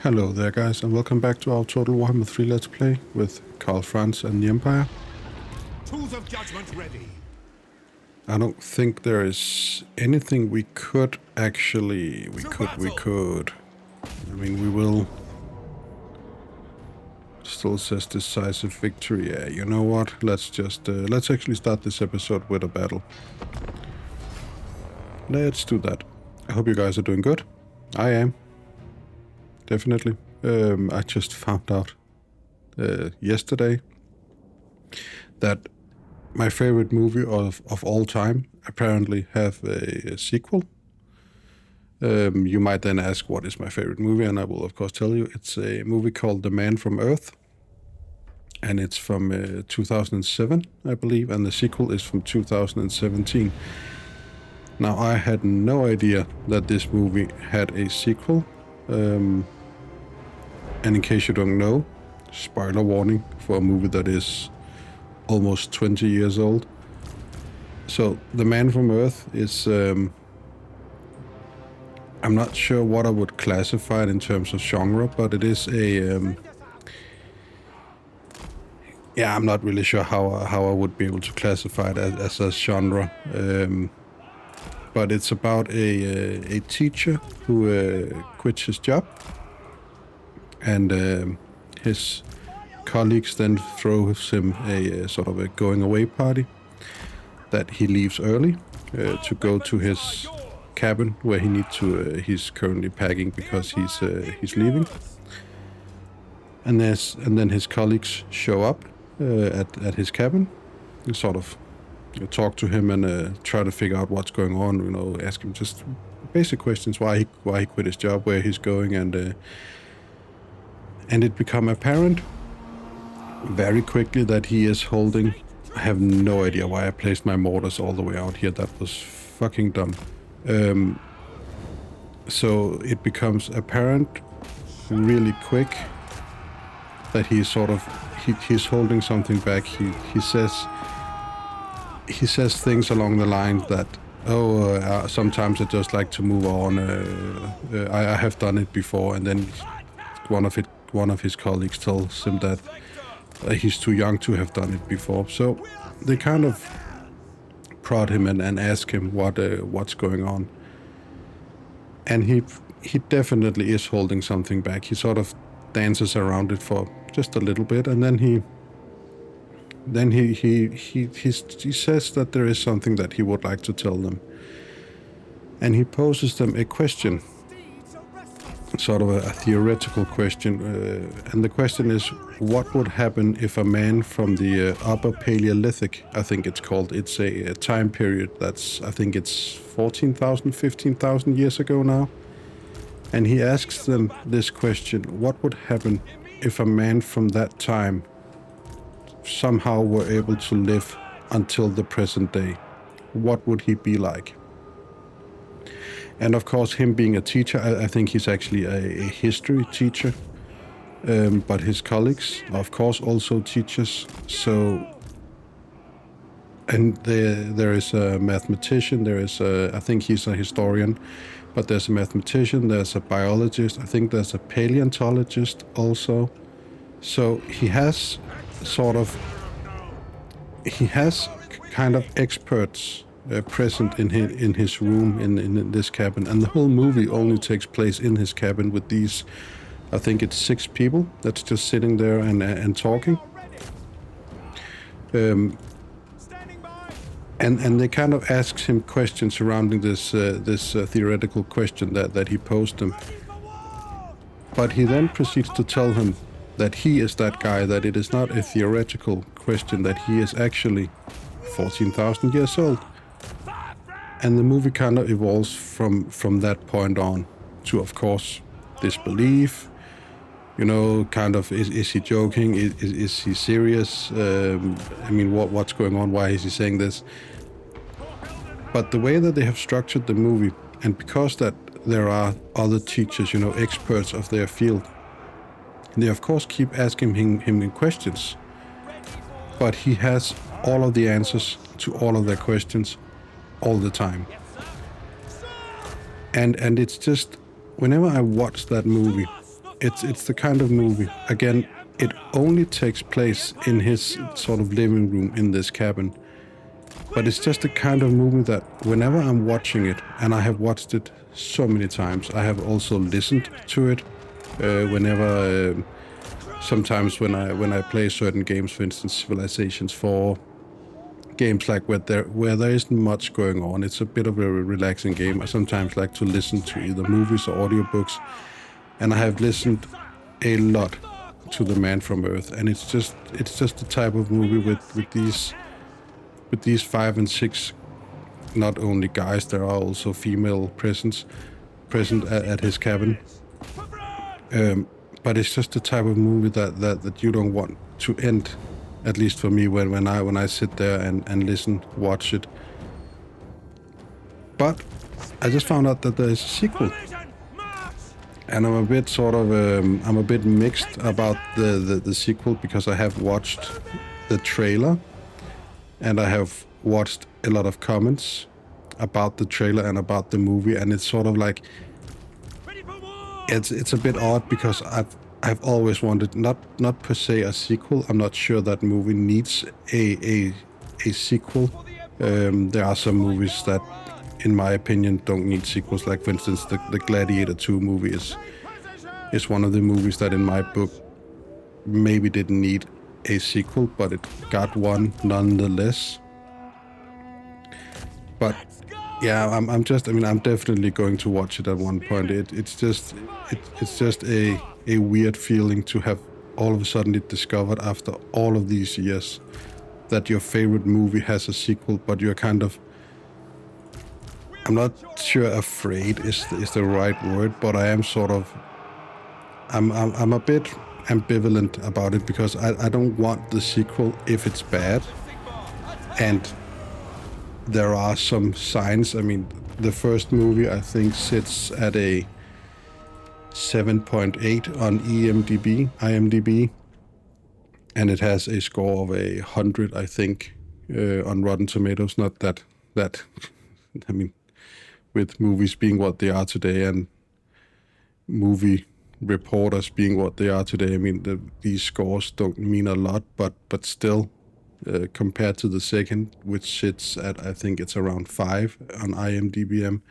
Hello there guys, and welcome back to our Total Warhammer 3 Let's Play with Karl Franz and the Empire. Tools of judgment ready. I don't think there is anything we could actually... We could. I mean, we will... Still says decisive victory. Yeah, you know what? Let's just... let's actually start this episode with a battle. Let's do that. I hope you guys are doing good. I am. Definitely. I just found out yesterday that my favorite movie of all time apparently have a sequel. You might then ask, what is my favorite movie? And I will of course tell you. It's a movie called The Man from Earth. And it's from 2007, I believe. And the sequel is from 2017. Now, I had no idea that this movie had a sequel. And in case you don't know, spoiler warning for a movie that is almost 20 years old. So, The Man from Earth is... I'm not sure what I would classify it in terms of genre, but it is a... yeah, I'm not really sure how I would be able to classify it as a genre. But it's about a teacher who quits his job. And his colleagues then throws him a sort of a going away party that he leaves early to go to his cabin where he needs to. He's currently packing because he's leaving. And then his colleagues show up at his cabin and sort of talk to him and try to figure out what's going on. You know, ask him just basic questions: why he quit his job, where he's going, and it become apparent very quickly that he is holding... I have no idea why I placed my mortars all the way out here. That was fucking dumb. So it becomes apparent really quick that he's sort of... He's holding something back. He says things along the lines that, sometimes I just like to move on. I have done it before. And then one of his colleagues tells him that he's too young to have done it before. So they kind of prod him and ask him what's going on. And he definitely is holding something back. He sort of dances around it for just a little bit, and then he says that there is something that he would like to tell them. And he poses them a question. Sort of a theoretical question, and the question is, what would happen if a man from the Upper Paleolithic, I think it's called, it's a time period that's, I think it's 14,000, 15,000 years ago now, and he asks them this question: what would happen if a man from that time somehow were able to live until the present day? What would he be like? And of course, him being a teacher, I think he's actually a history teacher. But his colleagues are, of course, also teachers. So, and there is a mathematician, I think he's a historian, but there's a mathematician, there's a biologist, I think there's a paleontologist also. So he has kind of experts present in his room in this cabin, and the whole movie only takes place in his cabin with these, I think it's 6 people that's just sitting there and talking. And they kind of asks him questions surrounding this theoretical question that he posed them. But he then proceeds to tell him that he is that guy, that it is not a theoretical question, that he is actually 14,000 years old. And the movie kind of evolves from that point on to, of course, disbelief. You know, kind of, is he joking? Is he serious? I mean, what's going on? Why is he saying this? But the way that they have structured the movie, and because that there are other teachers, you know, experts of their field, they of course keep asking him questions. But he has all of the answers to all of their questions all the time. And it's just, whenever I watch that movie, it's the kind of movie. Again, it only takes place in his sort of living room in this cabin. But it's just the kind of movie that whenever I'm watching it, and I have watched it so many times, I have also listened to it. Sometimes when I play certain games, for instance, Civilizations 4, games like where there isn't much going on, it's a bit of a relaxing game. I sometimes like to listen to either movies or audiobooks, and I have listened a lot to The Man from Earth, and it's just the type of movie with these 5 and 6, not only guys, there are also female present at his cabin. But it's just the type of movie that you don't want to end, at least for me, when I sit there and listen, watch it. But I just found out that there is a sequel, and I'm a bit mixed about the sequel, because I have watched the trailer, and I have watched a lot of comments about the trailer and about the movie, and it's sort of like it's a bit odd, because I've always wanted not per se a sequel. I'm not sure that movie needs a sequel. There are some movies that, in my opinion, don't need sequels. Like, for instance, the Gladiator 2 movie is one of the movies that, in my book, maybe didn't need a sequel, but it got one nonetheless. But yeah, I'm definitely going to watch it at one point. It's just a weird feeling to have all of a sudden it discovered after all of these years that your favorite movie has a sequel, but you're kind of, I'm not sure afraid is the right word, but I am sort of, I'm a bit ambivalent about it, because I don't want the sequel if it's bad. And there are some signs. I mean, the first movie, I think, sits at a 7.8 on IMDb, and it has a score of 100, I think, on Rotten Tomatoes. Not that, I mean, with movies being what they are today and movie reporters being what they are today, I mean, these scores don't mean a lot, but still, compared to the second, which sits at, I think it's around 5 on IMDb,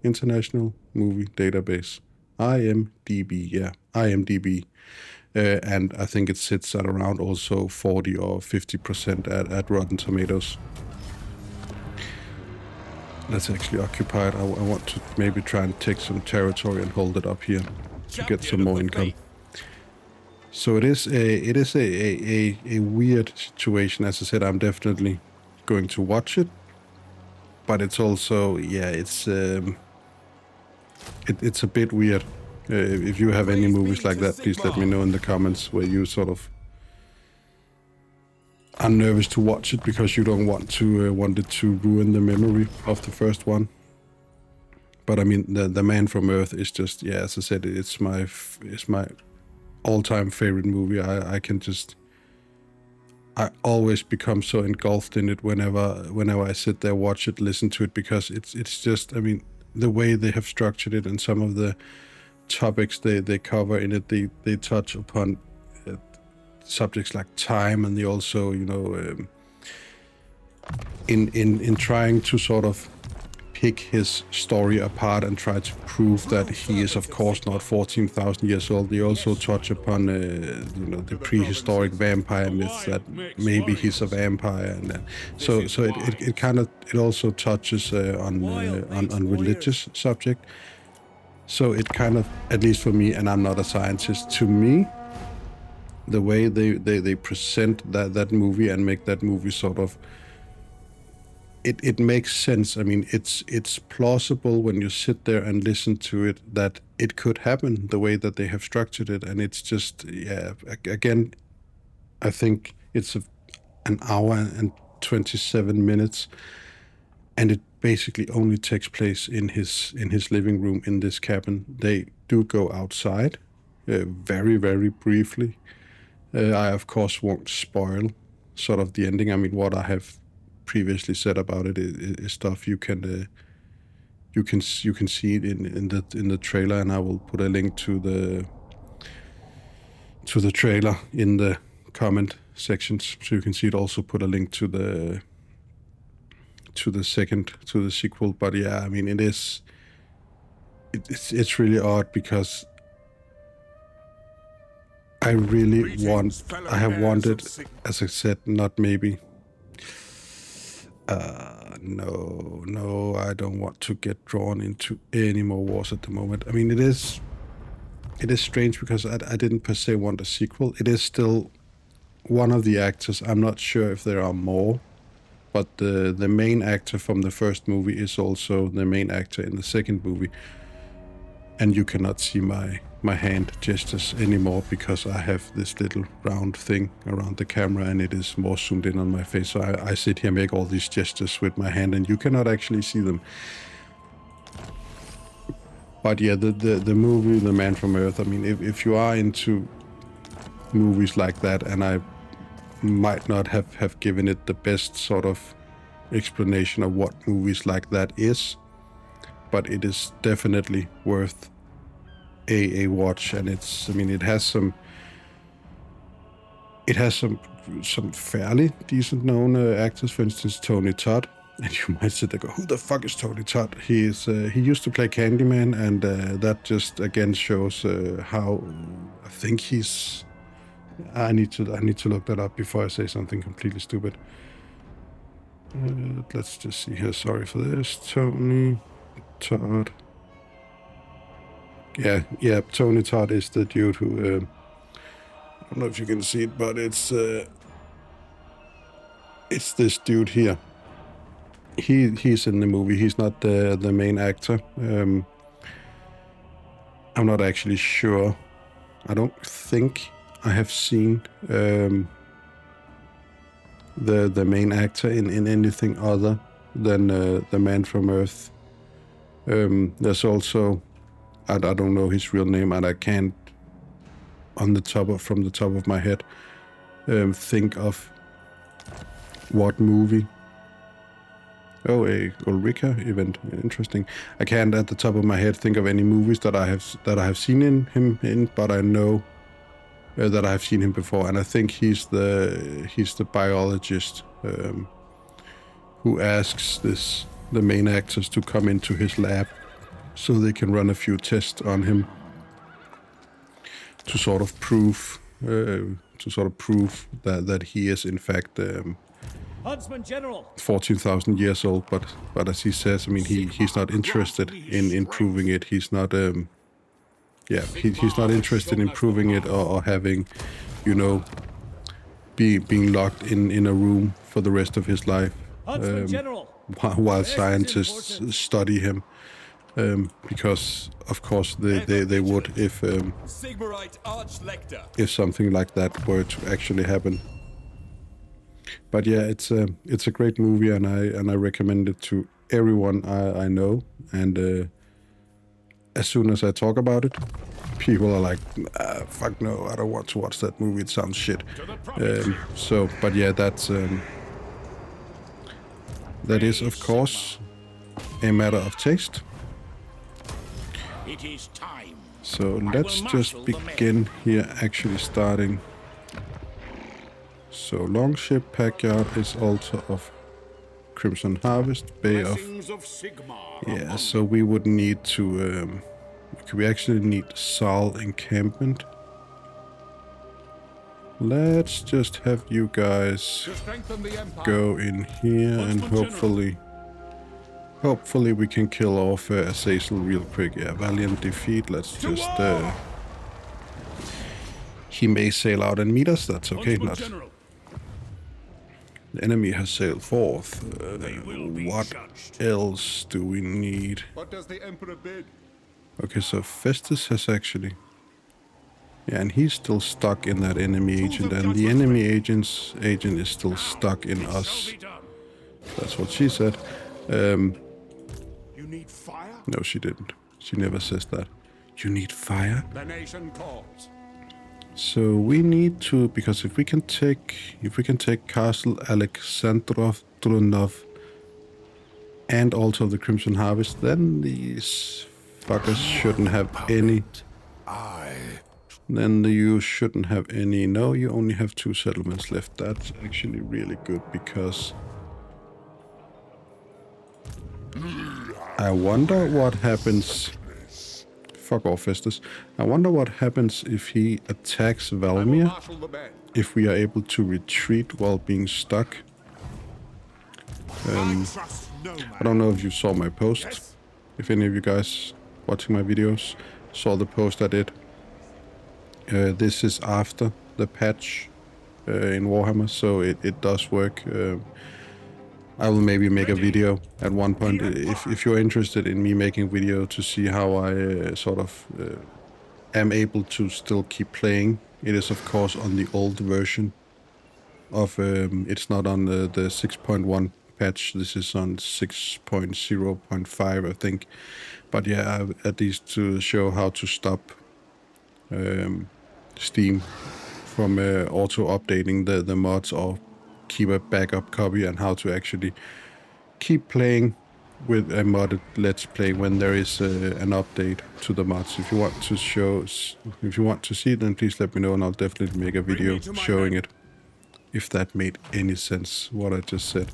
International Movie Database, IMDb, and I think it sits at around also 40 or 50% at Rotten Tomatoes. That's actually occupied. I want to maybe try and take some territory and hold it up here to get some more income. So it is a weird situation. As I said, I'm definitely going to watch it, but it's also, yeah, it's a bit weird. If you have any movies like that, please let me know in the comments where you sort of are nervous to watch it because you don't want it to ruin the memory of the first one. But I mean, the Man from Earth is just, yeah, as I said, it's my all-time favorite movie. I always become so engulfed in it whenever I sit there, watch it, listen to it, because it's just, I mean, the way they have structured it and some of the topics they cover in it, they touch upon subjects like time, and they also, you know, in trying to sort of pick his story apart and try to prove that he is, of course, not 14,000 years old. They also touch upon, you know, the prehistoric vampire myths, that maybe he's a vampire, and so it kind of, it also touches on religious subject. So it kind of, at least for me, and I'm not a scientist, to me, the way they present that movie and make that movie sort of, it makes sense. I mean, it's plausible when you sit there and listen to it that it could happen the way that they have structured it. And it's just, yeah, again, I think it's an hour and 27 minutes, and it basically only takes place in his living room in this cabin. They do go outside very, very briefly. I, of course, won't spoil sort of the ending. I mean, what I have previously said about it is stuff you can you can see it in the trailer, and I will put a link to the trailer in the comment sections, so you can see it. Also put a link to the sequel. But yeah, I mean, it's really odd, because I have wanted, as I said, not maybe. No, I don't want to get drawn into any more wars at the moment. I mean, it is strange, because I didn't per se want a sequel. It is still one of the actors. I'm not sure if there are more, but the main actor from the first movie is also the main actor in the second movie. And you cannot see my hand gestures anymore, because I have this little round thing around the camera, and it is more zoomed in on my face. So I sit here, make all these gestures with my hand, and you cannot actually see them. But yeah, the movie The Man from Earth, I mean, if you are into movies like that, and I might not have given it the best sort of explanation of what movies like that is, but it is definitely worth a watch. And it's, I mean, it has some fairly decent known actors, for instance Tony Todd. And you might sit there and go, who the fuck is Tony Todd? He used to play Candyman, and that just again shows how, I think he's, I need to look that up before I say something completely stupid. Let's just see here. Sorry for this. Tony Todd. Yeah. Tony Todd is the dude who. I don't know if you can see it, but it's this dude here. He's in the movie. He's not the main actor. I'm not actually sure. I don't think I have seen the main actor in anything other than The Man from Earth. There's also, I don't know his real name, and I can't from the top of my head think of what movie. Oh, a Ulrika event. Interesting. I can't at the top of my head think of any movies that I have seen him in, but I know that I have seen him before, and I think he's the biologist who asks the main actors to come into his lab so they can run a few tests on him to sort of prove that he is in fact 14,000 years old. But as he says, I mean, he's not interested in proving it. He's not he's not interested in proving it or having, being locked in a room for the rest of his life while scientists study him. Because of course they would if something like that were to actually happen. But yeah, it's a great movie, and I recommend it to everyone I know. And as soon as I talk about it, people are like, fuck no, I don't want to watch that movie, it sounds shit. But yeah, that is of course a matter of taste. It is time. So let's just begin here, actually starting. So Longship, Packyard is Altar of Crimson Harvest, Bay of... Yeah, so we would need to... we actually need Saal encampment. Let's just have you guys go in here, and hopefully we can kill off Azazel real quick. Yeah, valiant defeat. Let's just... he may sail out and meet us, that's okay. Not. The enemy has sailed forth. What else do we need? What does the Emperor bid? Okay, so Festus has actually... Yeah, and he's still stuck in that enemy agent, and the enemy agent is still stuck in us. That's what she said. You need fire? No, she didn't. She never says that. You need fire? The nation calls. So we need to, because if we can take Castle Alexandrov Drunov, and also the Crimson Harvest, then these fuckers shouldn't have any. Then you shouldn't have any. No, you only have 2 settlements left. That's actually really good because I wonder what happens. Fuck off, Festus. I wonder what happens if he attacks Valmir. Marshal the men. If we are able to retreat while being stuck. I trust no man. I don't know if you saw my post. Yes. If any of you guys watching my videos saw the post I did. This is after the patch in Warhammer, so it does work. I will maybe make a video at one point if you're interested in me making a video to see how I sort of am able to still keep playing. It is of course on the old version of it's not on the 6.1 patch. This is on 6.0.5 I think. But yeah, at least to show how to stop Steam from auto updating the mods or keep a backup copy, and how to actually keep playing with a modded Let's Play when there is an update to the mods. If you want to see it, then please let me know, and I'll definitely make a video showing it. If that made any sense, what I just said.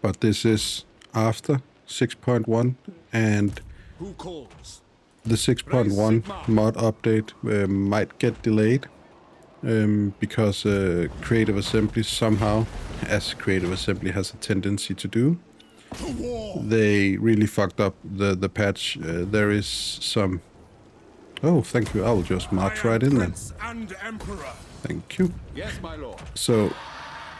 But this is after 6.1, and Who calls? the 6.1 mod update might get delayed because Creative Assembly somehow, as Creative Assembly has a tendency to do, they really fucked up the patch. There is some... Oh, thank you. I will just march right in then. Prince and Emperor. Thank you. Yes, my lord. So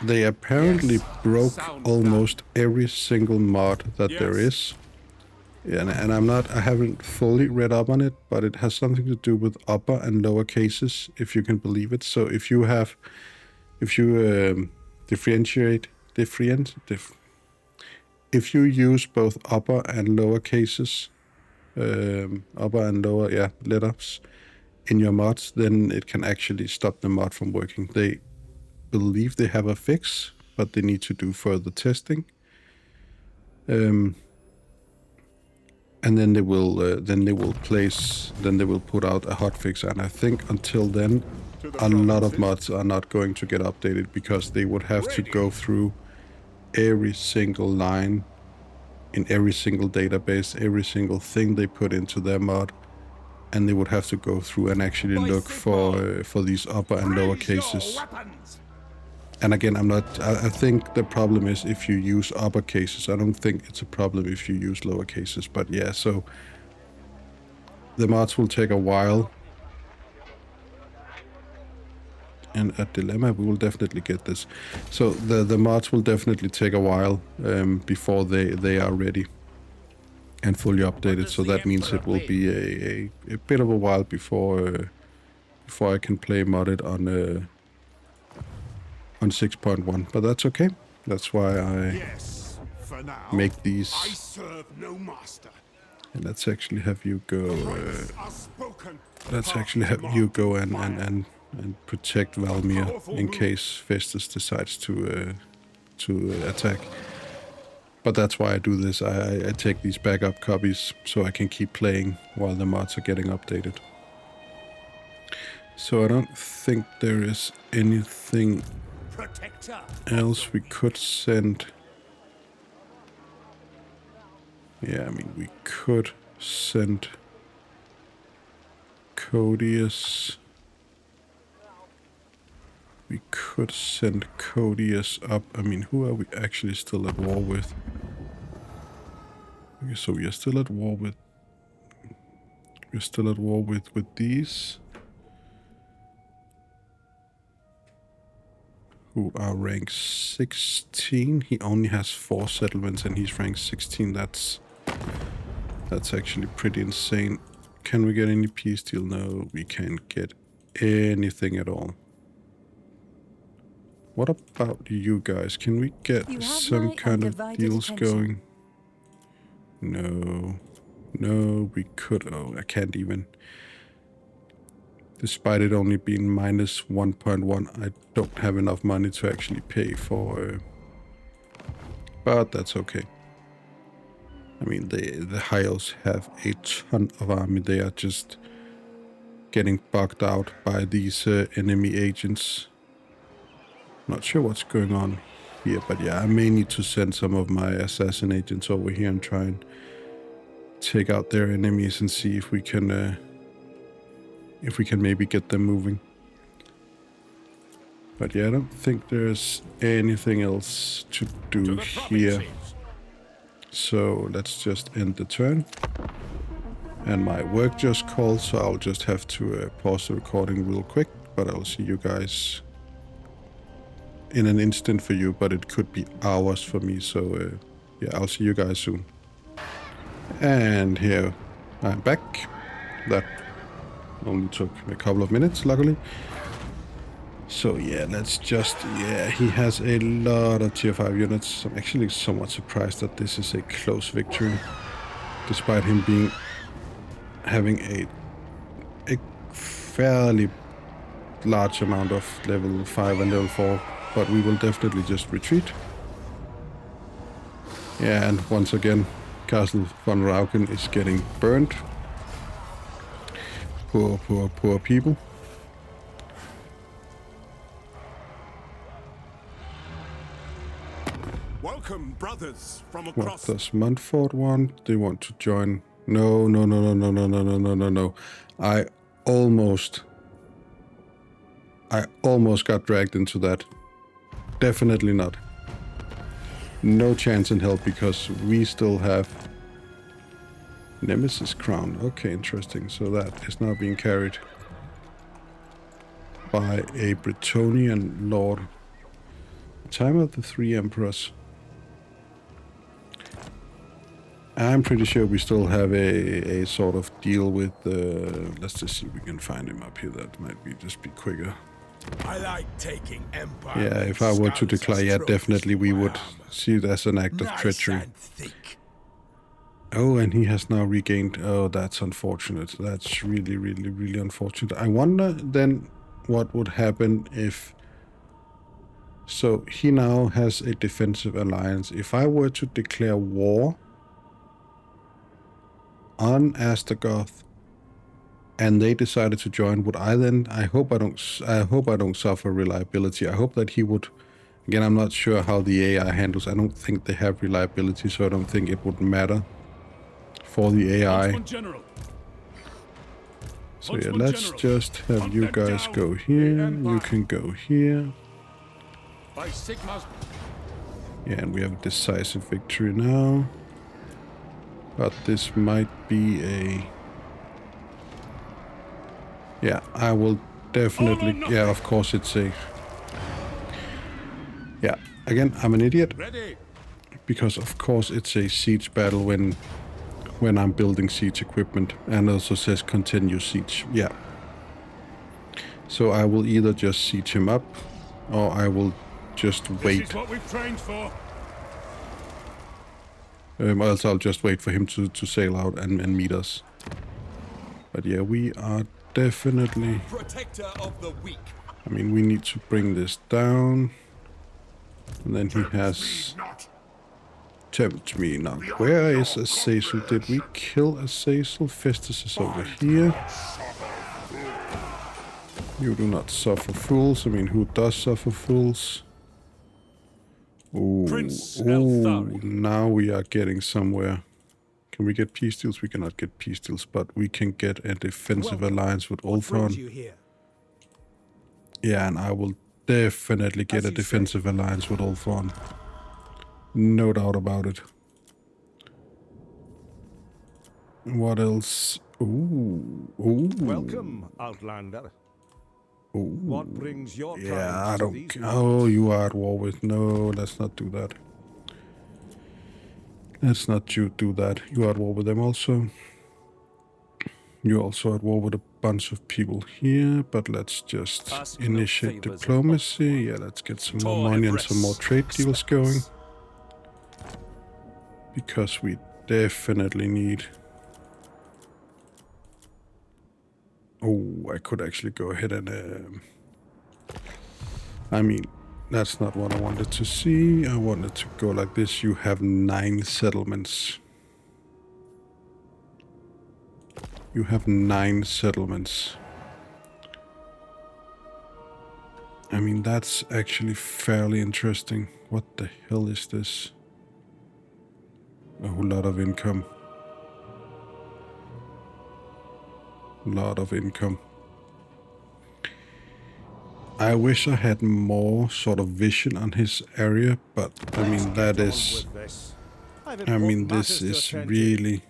they apparently broke Sound almost every single mod that there is. And I haven't fully read up on it, but it has something to do with upper and lower cases, if you can believe it. So if you if you use both upper and lower cases, upper and lower, letters in your mods, then it can actually stop the mod from working. They believe they have a fix, but they need to do further testing. And then they will put out a hotfix, and I think until then, a lot of mods are not going to get updated because they would have to go through every single line in every single database, every single thing they put into their mod, and they would have to go through and actually look for these upper and lower cases. And again, I think the problem is if you use upper cases. I don't think it's a problem if you use lower cases. But yeah, so the mods will take a while. And a dilemma, we will definitely get this. So the mods will definitely take a while before they are ready and fully updated. So that means it will be a bit of a while before I can play modded on 6.1, but that's okay. That's why I make these. I serve no master. And let's actually have you go. Let's actually have you go and protect Valmir in case Festus decides to attack. But that's why I do this. I take these backup copies so I can keep playing while the mods are getting updated. So I don't think there is anything else we could send. Yeah, I mean, we could send Radious. We could send Radious up. I mean, who are we actually still at war with? Okay, so we are still at war with... We're still at war with these. Who are rank 16. He only has 4 settlements and he's rank 16. That's actually pretty insane. Can we get any peace deal? No, we can't get anything at all. What about you guys? Can we get some kind of deals going? No. No, we could. Oh, I can't even. Despite it only being minus 1.1, I don't have enough money to actually pay for But that's okay. I mean, the High Elves have a ton of army. They are just getting bugged out by these enemy agents. Not sure what's going on here, but yeah, I may need to send some of my assassin agents over here and try and take out their enemies and see if we can maybe get them moving. But yeah, I don't think there's anything else to do here. So let's just end the turn. And my work just called, so I'll just have to pause the recording real quick. But I'll see you guys in an instant for you, but it could be hours for me. So yeah, I'll see you guys soon. And here I'm back. That only took a couple of minutes, luckily. So yeah, let's just, yeah, he has a lot of tier 5 units. I'm actually somewhat surprised that this is a close victory, despite him having a fairly large amount of level 5 and level 4, but we will definitely just retreat. Yeah, and once again, Castle von Rauken is getting burned. Poor people. Welcome, brothers from What across. does Montfort want? They want to join. No. I almost got dragged into that. Definitely not. No chance in hell, because we still have Nemesis Crown. Okay, interesting. So that is now being carried by a Bretonnian lord. Time of the Three Emperors. I'm pretty sure we still have a sort of deal with let's just see if we can find him up here. That might just be quicker. I like taking empire. Yeah, if I were to declare, yeah, definitely we would see it as an act of treachery. Oh, and he has now regained. Oh, that's unfortunate. That's really unfortunate. I wonder then what would happen if... So he now has a defensive alliance. If I were to declare war on Astagoth and they decided to join, would I then... I hope I don't suffer reliability. I hope that he would... Again, I'm not sure how the AI handles. I don't think they have reliability, so I don't think it would matter for the AI. So yeah, let's just have you guys go here. You can go here. Yeah, and we have a decisive victory now. But this might be a... Yeah, I will definitely... Yeah, of course it's a... Yeah, again, I'm an idiot. Because of course it's a siege battle when I'm building siege equipment, and also says continue siege. Yeah. So I will either just siege him up, or I will just wait. This is what we've trained for. Else I'll just wait for him to sail out and meet us. But yeah, we are definitely... Protector of the weak. I mean, we need to bring this down. And then he has... Tempt me not. Where is Azazel? Did we kill Azazel? Festus is over here. You do not suffer fools. I mean, who does suffer fools? Ooh, now we are getting somewhere. Can we get peace deals? We cannot get peace deals, but we can get a defensive alliance with Ultron. Yeah, and I will definitely get a defensive alliance with Ultron. No doubt about it. What else? Ooh. Welcome, Outlander. Ooh. What brings your Yeah, I to don't... these Oh, you are at war with... No, let's not do that. Let's not do that. You are at war with them also. You're also at war with a bunch of people here, but let's just initiate diplomacy. Yeah, let's get some more money and some more trade deals going. Because we definitely need... Oh, I could actually go ahead and... I mean, That's not what I wanted to see. I wanted to go like this. You have 9 settlements. You have 9 settlements. I mean, that's actually fairly interesting. What the hell is this? A whole lot of income. Lot of income. I wish I had more sort of vision on his area, but I mean that is... I mean this is really...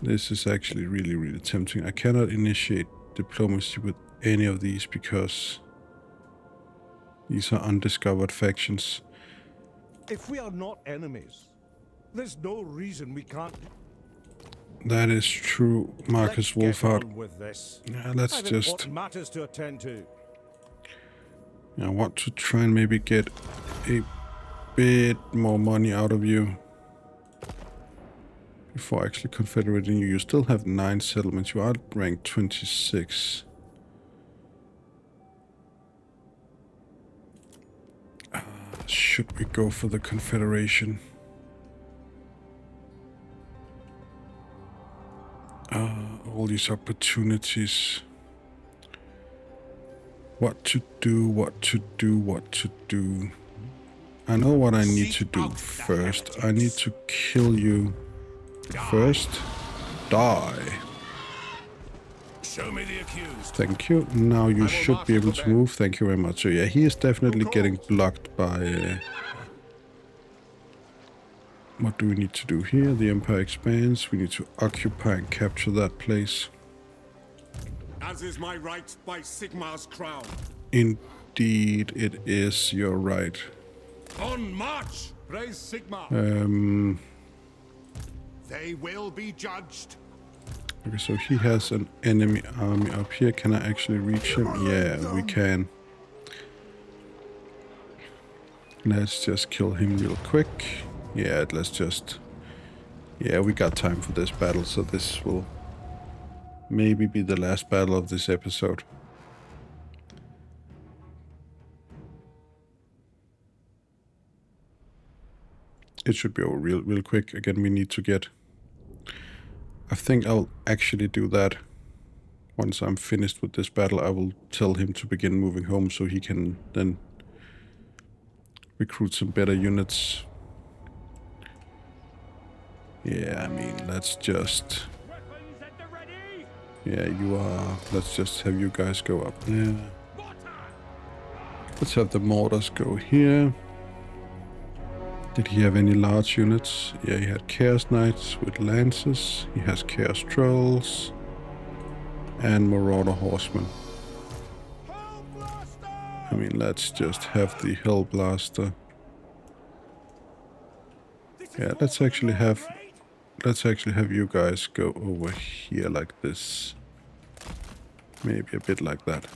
This is actually really tempting. I cannot initiate diplomacy with any of these because these are undiscovered factions. If we are not enemies, there's no reason we can't. That is true, Marcus Wolfhard. Yeah, let's just... matters to attend to. I want to try and maybe get a bit more money out of you before actually confederating you. You still have 9 settlements. You are ranked 26. Should we go for the confederation? All these opportunities. What to do, what to do, what to do. I know what I need to do first. I need to kill you first. Die. Show me the accused. Thank you. Now you should be able to move. Thank you very much. So yeah, he is definitely getting blocked by... What do we need to do here? The Empire expands. We need to occupy and capture that place. As is my right by Sigmar's crown. Indeed, it is. You're right. On march! Praise Sigmar. They will be judged. Okay, so he has an enemy army up here. Can I actually reach him? Yeah, we can. Let's just kill him real quick. Yeah, let's just... Yeah, we got time for this battle, so this will maybe be the last battle of this episode. It should be over real quick. Again, we need to get... I think I'll actually do that. Once I'm finished with this battle, I will tell him to begin moving home so he can then recruit some better units. Yeah, I mean, let's just... Yeah, you are... Let's just have you guys go up there. Let's have the mortars go here. Did he have any large units? Yeah, he had Chaos Knights with lances. He has Chaos Trolls. And Marauder Horsemen. I mean, let's just have the Hellblaster. Yeah, let's actually have you guys go over here like this. Maybe a bit like that.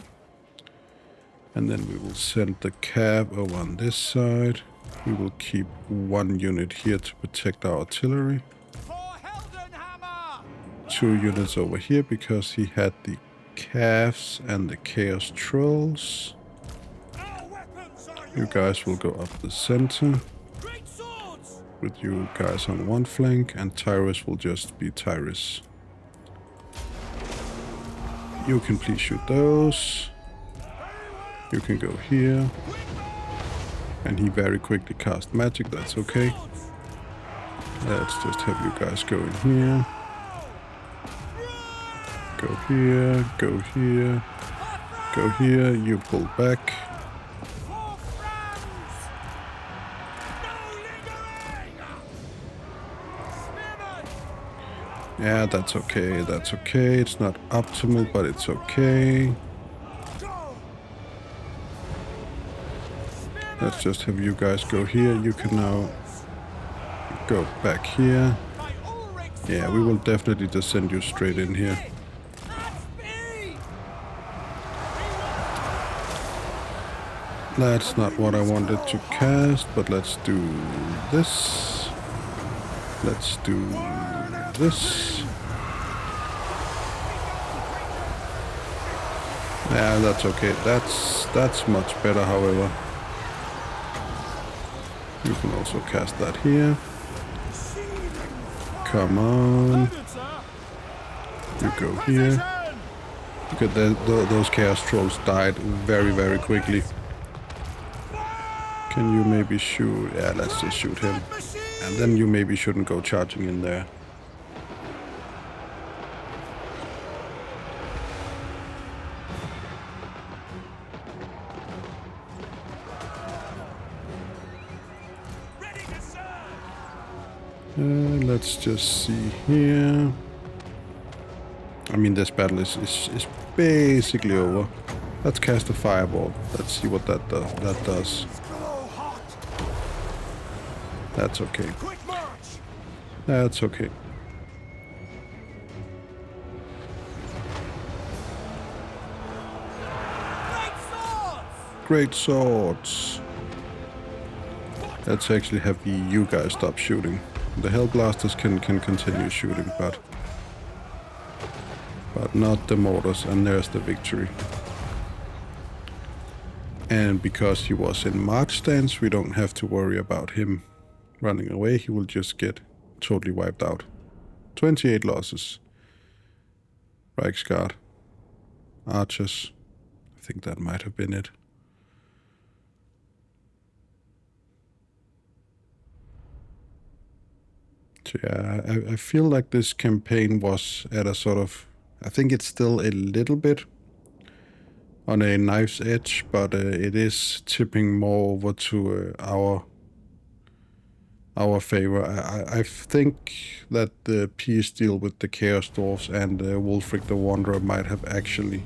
And then we will send the cav over on this side. We will keep 1 unit here to protect our artillery. 2 units over here because he had the calves and the chaos trolls. You guys will go up the center with you guys on one flank, and Tyrus will just be Tyrus. You can please shoot those. You can go here. And he very quickly cast magic, that's okay. Let's just have you guys go in here. Go here, go here, go here, you pull back. Yeah, that's okay, that's okay. It's not optimal, but it's okay. Let's just have you guys go here. You can now go back here. Yeah, we will definitely just send you straight in here. That's not what I wanted to cast, but let's do this. Let's do this. Yeah, that's okay. That's much better, however. You can also cast that here. Come on. You go here. Look at those Chaos Trolls died very, very quickly. Can you maybe shoot? Yeah, let's just shoot him. And then you maybe shouldn't go charging in there. Let's just see here. I mean, this battle is basically over. Let's cast a fireball. Let's see what that does. That's okay. That's okay. Great swords! Let's actually have you guys stop shooting. The Hellblasters can continue shooting, but not the mortars, and there's the victory. And because he was in March stance, we don't have to worry about him running away. He will just get totally wiped out. 28 losses. Reichsguard. Archers. I think that might have been it. So yeah, I feel like this campaign was at a sort of... I think it's still a little bit on a knife's edge, but it is tipping more over to our favor. I think that the peace deal with the Chaos Dwarfs and Wulfric the Wanderer might have actually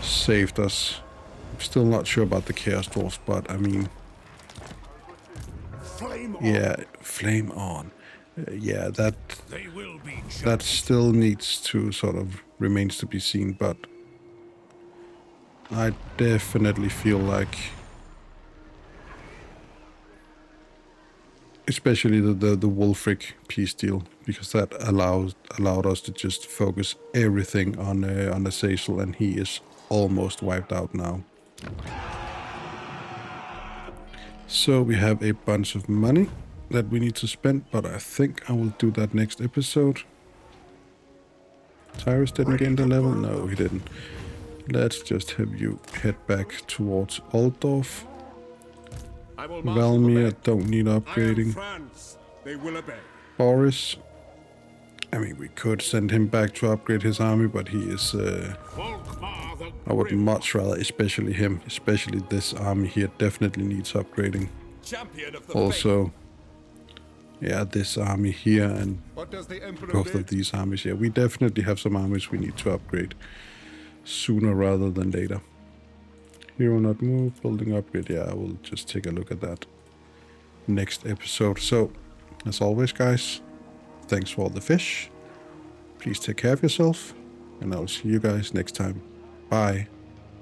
saved us. I'm still not sure about the Chaos Dwarfs, but I mean... Yeah, flame on. Yeah, that still needs to sort of remains to be seen, but I definitely feel like, especially the Wulfric peace deal, because that allowed us to just focus everything on Azazel, and he is almost wiped out now. So we have a bunch of money that we need to spend, but I think I will do that next episode. Tyrus didn't gain the level? No, he didn't. Let's just have you head back towards Altdorf. Valmir don't need upgrading. Boris, I mean, we could send him back to upgrade his army, but he is... I would much rather, especially him, especially this army here, definitely needs upgrading. Also, yeah, this army here and both of these armies here. We definitely have some armies we need to upgrade sooner rather than later. Hero not move, building upgrade. Yeah, I will just take a look at that next episode. So, as always, guys, thanks for all the fish. Please take care of yourself, and I'll see you guys next time. Bye.